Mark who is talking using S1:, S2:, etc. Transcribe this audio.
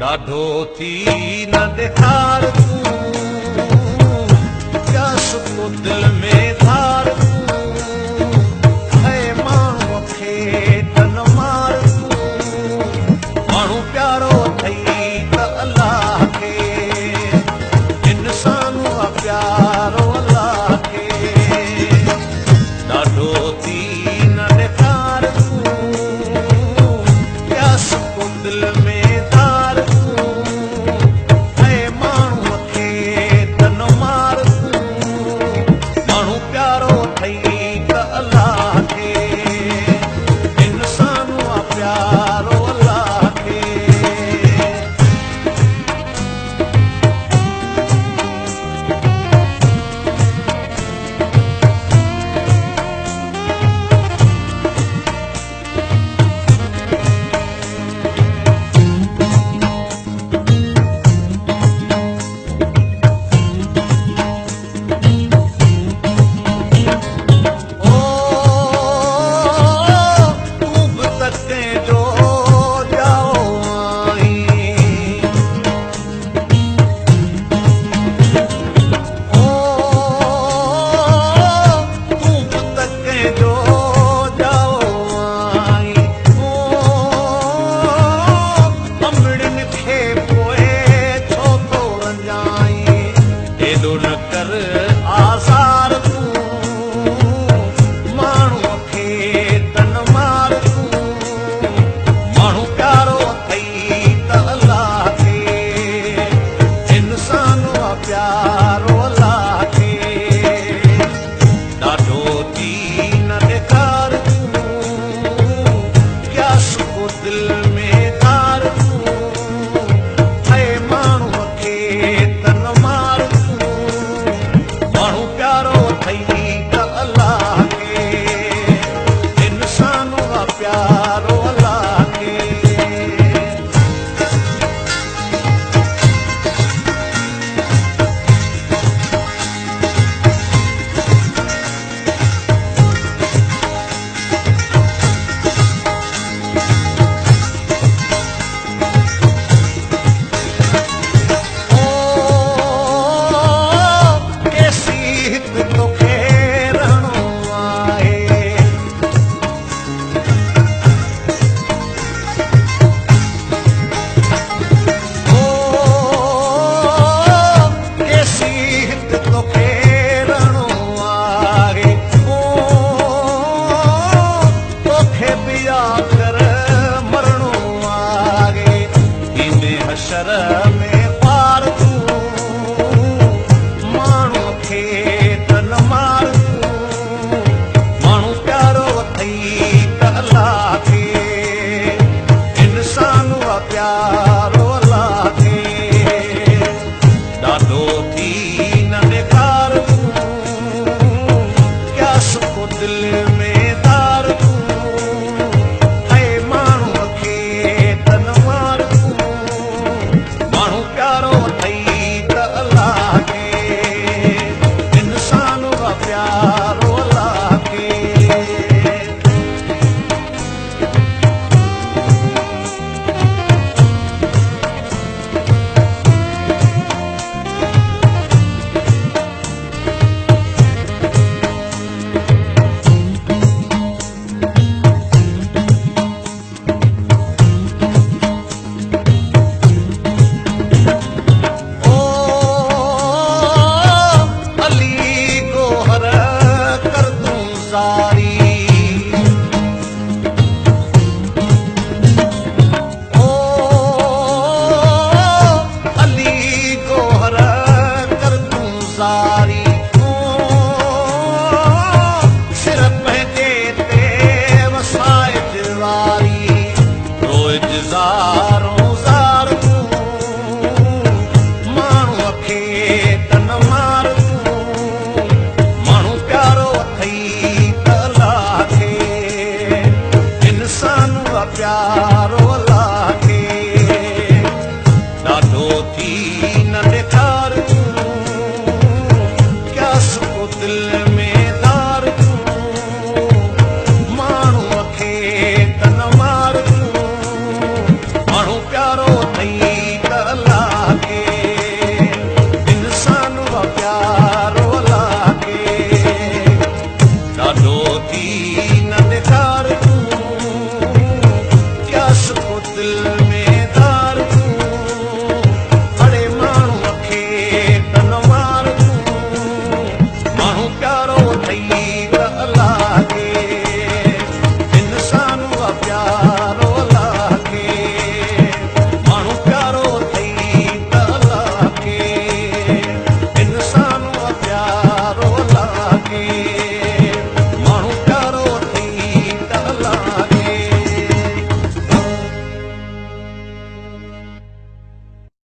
S1: ॾाढो थी न ॾेखार तूं प्यास तो दिल में धार तूं है माण्हूअ खे त न मार तूं माण्हू प्यारो अथई त अलाह खे इंसान आहे प्यारो अलाह खे ॾाढो थी न ॾेखार तूं प्यास तो दिल में प्यारो अल्लाह खे ॾाढो थी न ॾेखार तूं क्या सुको दिल में दार तूं माण्हूअ खे त न मार तूं माण्हू प्यारो अथई